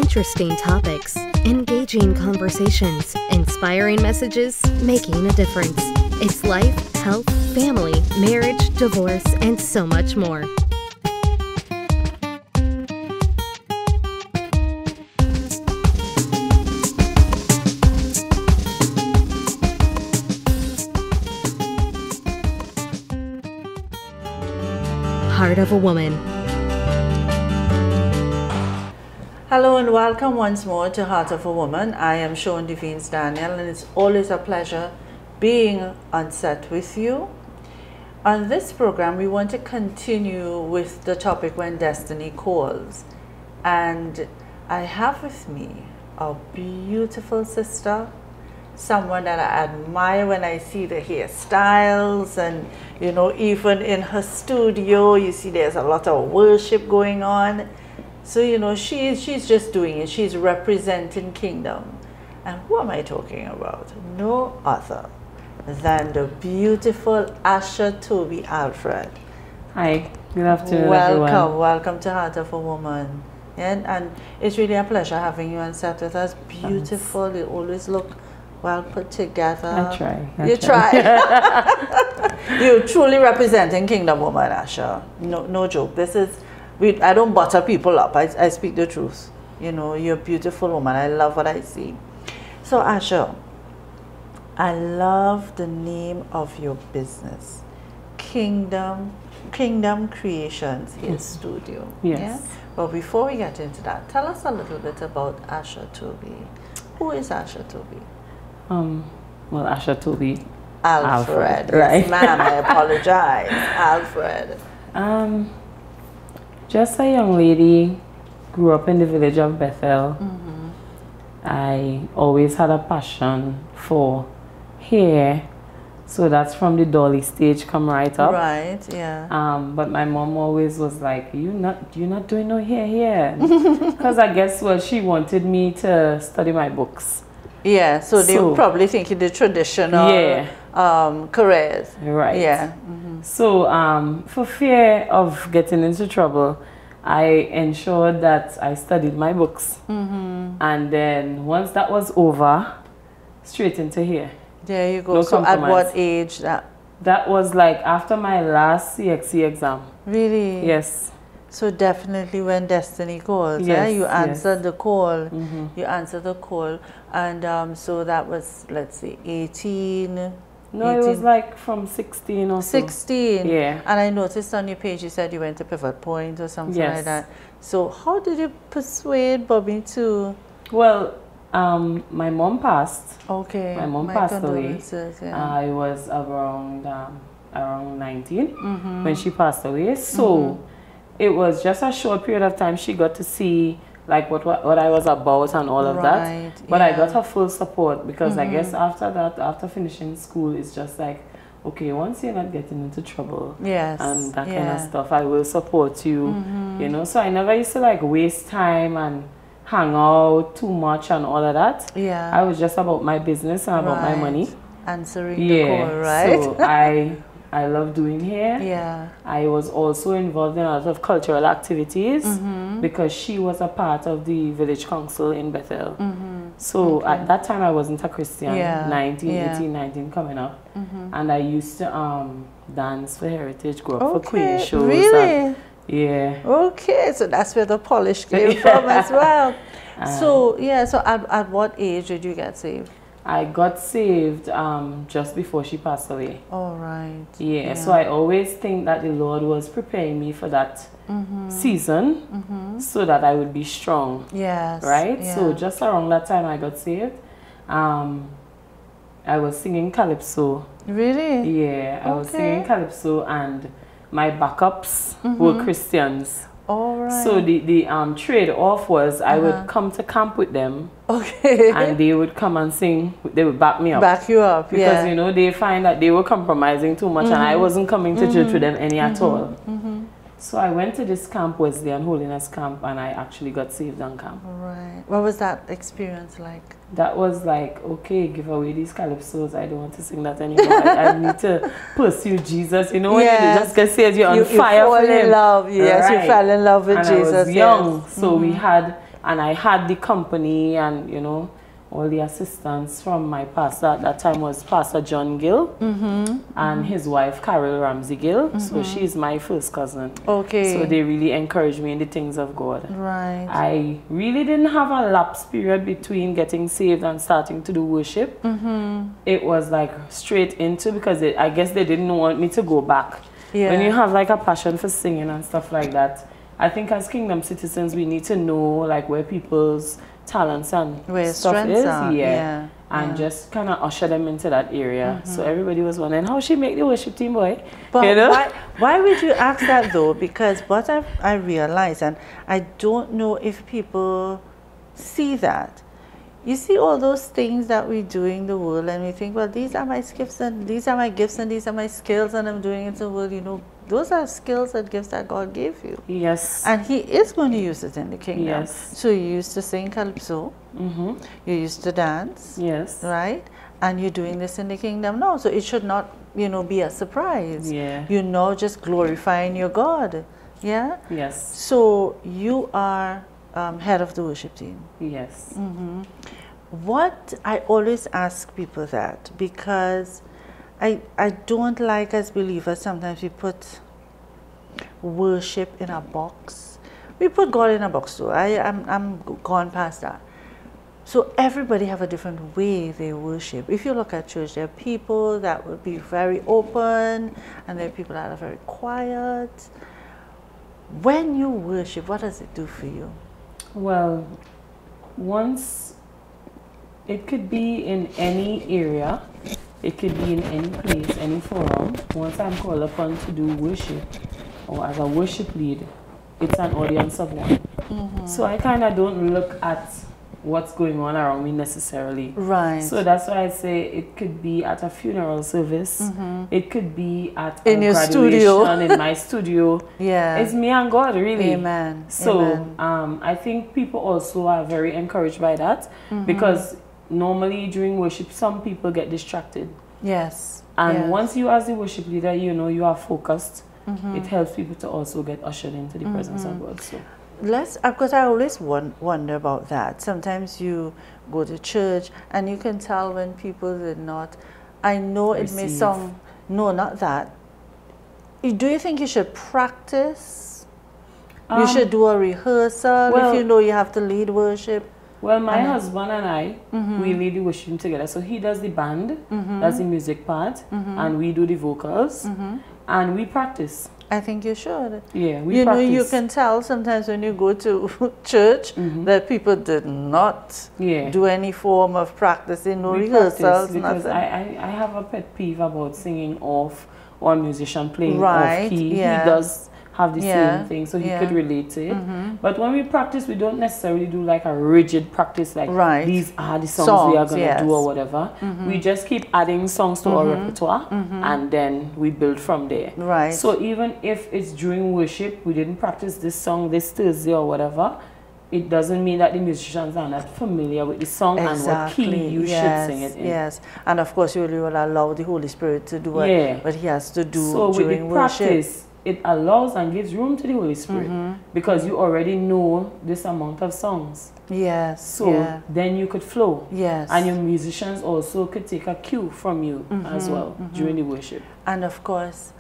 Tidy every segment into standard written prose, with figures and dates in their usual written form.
Interesting topics, engaging conversations, inspiring messages, making a difference. It's life, health, family, marriage, divorce, and so much more. Heart of a Woman. Hello and welcome once more to Heart of a Woman. I am Shorn Des Vignes Daniel, and it's always a pleasure being on set with you. On this program, we want to continue with the topic When Destiny Calls. And I have with me a beautiful sister, someone that I admire when I see the hairstyles, and you know, even in her studio, you see there's a lot of worship going on. So you know, she's just doing it. She's representing kingdom. And who am I talking about? No other than the beautiful Asha Toby Alfred. Hi, good afternoon, welcome, everyone. Welcome to Heart of a Woman. And it's really a pleasure having you on set with us. Beautiful. You always look well put together. I try. You try. You're truly representing Kingdom Woman, Asha. No joke. This is, I don't butter people up. I speak the truth. You know, you're a beautiful woman. I love what I see. So, Asha, I love the name of your business, Kingdom Creations Hair Studio. Yes. Yeah? But before we get into that, tell us a little bit about Asha Toby. Who is Asha Toby? Well, Asha Toby Alfred. Right. Yes, ma'am, I apologize. Alfred. Just a young lady, grew up in the village of Bethel. I always had a passion for hair, so that's from the dolly stage come right up. Right, yeah. But my mom always was like, you're not doing no hair here. Because I guess, well, she wanted me to study my books. Yeah, so they were probably thinking the traditional careers. Right. Yeah. So for fear of getting into trouble, I ensured that I studied my books. And then once that was over, straight into hair. There you go. No so compromise. at what age that? That was like after my last CXC exam. Really? Yes. So definitely when destiny calls, yes, you answered the call. Mm-hmm. You answered the call. And so that was, let's see, 18? No, 18. It was like from 16 or so. 16? Yeah. And I noticed on your page you said you went to Pivot Point or something like that. So how did you persuade Bobby to? Well, my mom passed. Okay. My mom passed away. Yeah. I was around 19 when she passed away. So it was just a short period of time she got to see like what I was about and all of that. But I got her full support because I guess after that, after finishing school, it's just like, okay, once you're not getting into trouble and that kind of stuff, I will support you, you know. So I never used to like waste time and hang out too much and all of that. Yeah. I was just about my business and about my money. Answering the call, right? So I love doing hair. Yeah. I was also involved in a lot of cultural activities because she was a part of the village council in Bethel. So at that time I wasn't a Christian, 18, 19 coming up. And I used to dance for Heritage, go up for Queen shows. Really? Yeah. Okay, so that's where the polish came from as well. So at what age did you get saved? I got saved just before she passed away. All right. Yeah, so I always think that the Lord was preparing me for that season so that I would be strong. Yes. Right? Yeah. So just around that time I got saved. I was singing Calypso. Really? Yeah, I was singing Calypso and my backups were Christians. All right. So the trade-off was I would come to camp with them. Okay. And they would come and sing. They would back me up. Back you up, because you know they find that they were compromising too much, and I wasn't coming to church with them any at all. So I went to this camp, Wesleyan Holiness Camp, and I actually got saved on camp. Right. What was that experience like? That was like, okay, give away these calypsos. I don't want to sing that anymore. I need to pursue Jesus. You know, when you just get saved, you're on fire for him. You fall in love. Yes, you fell in love with Jesus. I was young, so we had And I had the company and, you know, all the assistants from my pastor at that time was Pastor John Gill and his wife Carol Ramsey Gill. So she's my first cousin. Okay. So they really encouraged me in the things of God. Right. I really didn't have a lapse period between getting saved and starting to do worship. It was like straight into, because I guess they didn't want me to go back. Yeah. When you have like a passion for singing and stuff like that, I think as kingdom citizens we need to know like where people's talents and where stuff is, and just kind of usher them into that area. So everybody was wondering how she make the worship team, boy. But you know? why would you ask that though? Because what I realized, and I don't know if people see that. You see all those things that we do in the world, and we think, well, these are my gifts, and these are my gifts, and these are my skills, and I'm doing it in the world. You know, those are skills and gifts that God gave you. Yes. And He is going to use it in the kingdom. Yes. So you used to sing calypso. You used to dance. Yes. Right? And you're doing this in the kingdom now. So it should not, you know, be a surprise. Yeah. You know, just glorifying your God. Yeah? Yes. So you are head of the worship team. Yes. What I always ask people that, because I don't like, as believers, sometimes we put worship in a box. We put God in a box too. I'm gone past that. So everybody have a different way they worship. If you look at church, there are people that will be very open, and there are people that are very quiet. When you worship, what does it do for you? Well, once it could be in any area, it could be in any place, any forum. Once I'm called upon to do worship, or as a worship lead, it's an audience of one. So I kind of don't look at what's going on around me necessarily. Right. So that's why I say it could be at a funeral service. It could be at in a your graduation, studio. in my studio. Yeah. It's me and God, really. Amen. So Amen. I think people also are very encouraged by that, because normally during worship, some people get distracted. Yes. And once you as the worship leader, you know, you are focused, it helps people to also get ushered into the presence of God. So because I always wonder about that. Sometimes you go to church and you can tell when people did not. I know it may sound, no, not that. Do you think you should practice? You should do a rehearsal if you know you have to lead worship? Well, my husband and I, we lead the worship together. So he does the band, that's the music part, and we do the vocals, and we practice. I think you should. Yeah, we you practice. know, you can tell sometimes when you go to church that people did not do any form of practicing, no rehearsals, because nothing. I have a pet peeve about singing off or a musician playing off key. Yeah. He does have the same thing, so he could relate to it. But when we practice, we don't necessarily do like a rigid practice, like these are the songs we are going to do or whatever. We just keep adding songs to our repertoire, and then we build from there. Right. So even if it's during worship, we didn't practice this song this Thursday or whatever, it doesn't mean that the musicians are not familiar with the song and what key you should sing it in. Yes, and of course you will allow the Holy Spirit to do what He has to do during worship. Practice, it allows and gives room to the Holy Spirit, because you already know this amount of songs. Yes. So then you could flow. Yes. And your musicians also could take a cue from you as well during the worship. And of course,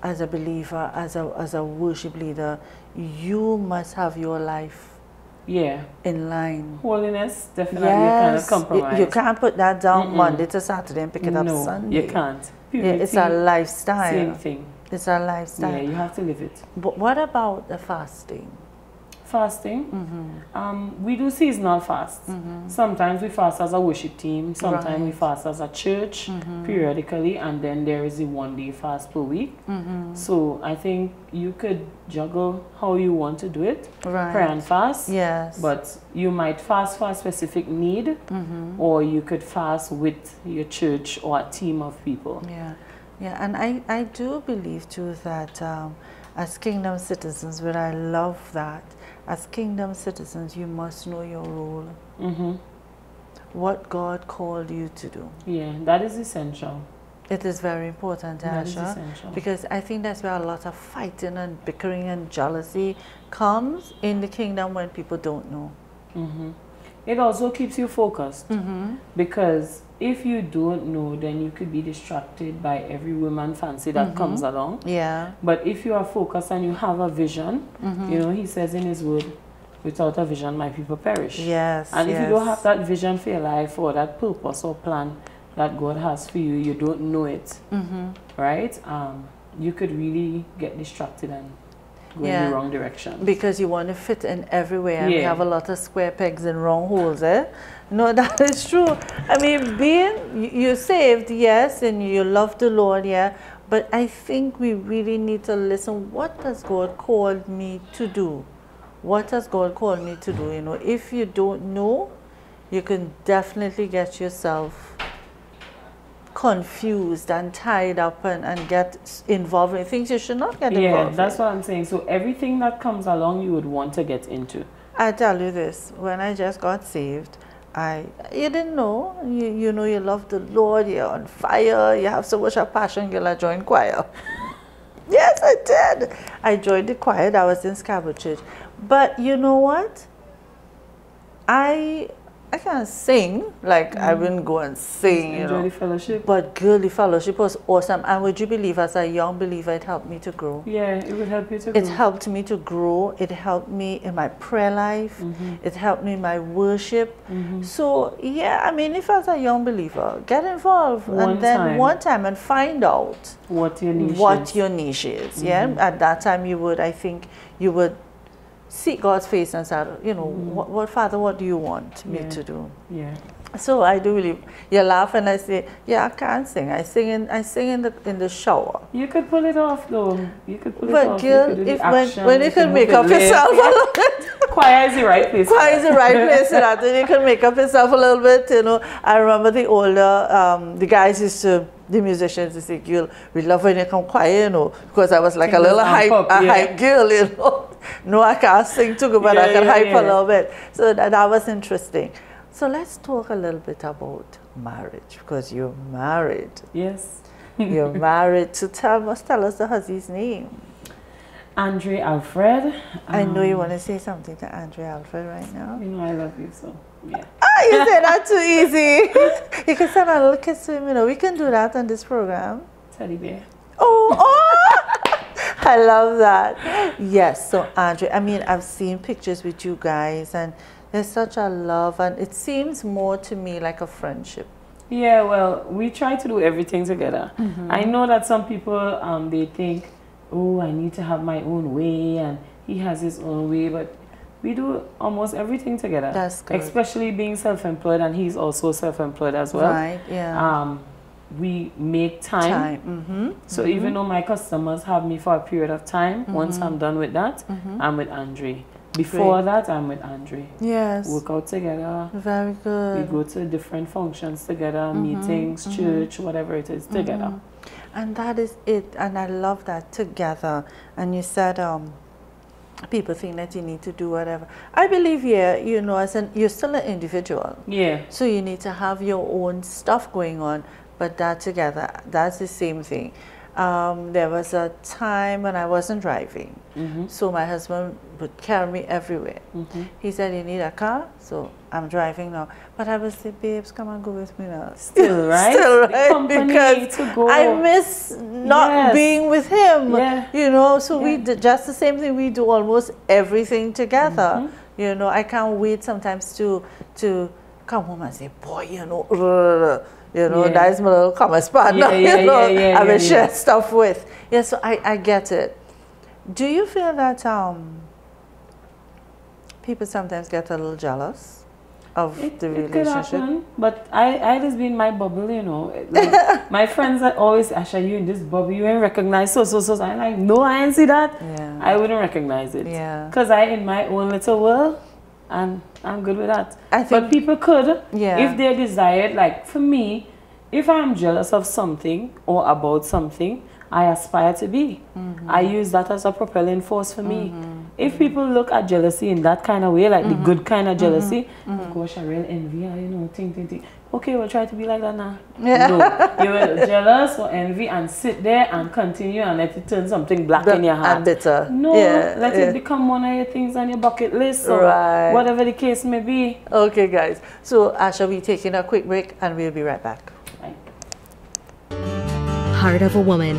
as a believer, as a worship leader, you must have your life in line. Holiness, definitely kind of compromise. You can't put that down Monday to Saturday and pick it up Sunday. You can't. Purity, it's a lifestyle. Same thing. It's a lifestyle. Yeah, you have to live it. But what about the fasting? Fasting? We do seasonal fasts. Sometimes we fast as a worship team. Sometimes we fast as a church periodically. And then there is a one-day fast per week. So I think you could juggle how you want to do it. Prayer and fast. Yes. But you might fast for a specific need. Or you could fast with your church or a team of people. Yeah. Yeah, and I do believe too that as kingdom citizens, but I love that, as kingdom citizens, you must know your role. What God called you to do. Yeah, that is essential. It is very important, Asha, because I think that's where a lot of fighting and bickering and jealousy comes in the kingdom when people don't know. It also keeps you focused, because if you don't know, then you could be distracted by every woman fancy that comes along. Yeah. But if you are focused and you have a vision, you know, he says in his word, without a vision, my people perish. Yes. And if you don't have that vision for your life, or that purpose or plan that God has for you, you don't know it, right? You could really get distracted and go in the wrong direction. Because you want to fit in everywhere, and we have a lot of square pegs in round holes, eh? No, that is true. I mean, you're saved, yes, and you love the Lord, yeah, but I think we really need to listen. What has God called me to do? What has God called me to do? You know, if you don't know, you can definitely get yourself confused and tied up and get involved in things you should not get involved in. That's what I'm saying. So everything that comes along, you would want to get into. I tell you this, when I just got saved, you didn't know, you know you love the Lord, you're on fire, you have so much of passion, you'll join choir. Yes, I did. I joined the choir, that was in Scarborough Church. But you know what? I can't sing, like I wouldn't go and sing, you know. The fellowship. But girl, the fellowship was awesome. And would you believe, as a young believer, it helped me to grow. Yeah, it would help you to grow. It helped me to grow. It helped me in my prayer life. It helped me in my worship. So yeah, I mean, if as a young believer, get involved one time and find out what your niche is. Yeah, at that time I think you would seek God's face and say, you know, what Father, what do you want me to do? Yeah. So I do believe. You laugh and I say, yeah, I can't sing. I sing in the shower. You could pull it off though. You could pull it but off. Girl, when you can make up yourself a little bit. Choir is the right place. Choir is the right place for that. And you can make up yourself a little bit, you know. I remember the older, the guys used to, the musicians used to say, girl, we love when you come choir, you know, because I was like a little hype girl, you know. No, I can't sing too good, but I can hype a little bit. So that was interesting. So let's talk a little bit about marriage, because you're married. Yes. You're married. So tell us the husband's name. Andre Alfred. I know you want to say something to Andre Alfred right now. You know I love you, so yeah. You said that too easy. You can send a little kiss to him, you know. We can do that on this program. Teddy bear. Oh! I love that. Yes, so Andre, I mean, I've seen pictures with you guys, and there's such a love, and it seems more to me like a friendship. Yeah, well, we try to do everything together. I know that some people, they think, oh, I need to have my own way, and he has his own way, but we do almost everything together. That's good. Especially being self-employed, and he's also self-employed as well. Right, yeah. We make time. So even though my customers have me for a period of time, once I'm done with that, I'm with Andre. Before that, I'm with Andre. Yes. Work out together. Very good. We go to different functions together, meetings, church, whatever it is, together. And that is it. And I love that, together. And you said people think that you need to do whatever. I believe, yeah, you know, you're still an individual. Yeah. So you need to have your own stuff going on, but that together, that's the same thing. There was a time when I wasn't driving, so my husband would carry me everywhere. He said, you need a car? So I'm driving now. But I would say, babes, come and go with me now. Still, right? Still, right? Because to go. I miss not being with him, you know. So we did just the same thing. We do almost everything together. You know, I can't wait sometimes to come home and say, boy, you know, that's my little commerce partner, I will share stuff with. Yeah, so I get it. Do you feel that people sometimes get a little jealous of the relationship? It could happen, but I just be in my bubble, you know. Like, my friends are always, Asha, you in this bubble, you ain't recognize so. I'm like, no, I ain't see that. Yeah. I wouldn't recognize it. Yeah. Because I in my own little world, and I'm good with that. But people could, if they desired, like for me, if I'm jealous of something or about something, I aspire to be. I use that as a propelling force for me. if people look at jealousy in that kind of way, like the good kind of jealousy, oh gosh, I really envy her, you know, think. Okay, we'll try to be like that now. Yeah. No, you will jealous or envy and sit there and continue and let it turn something black in your heart. And bitter. No, let it become one of your things on your bucket list or whatever the case may be. Okay, guys. So, Asha, we're taking a quick break and we'll be right back. Heart of a Woman.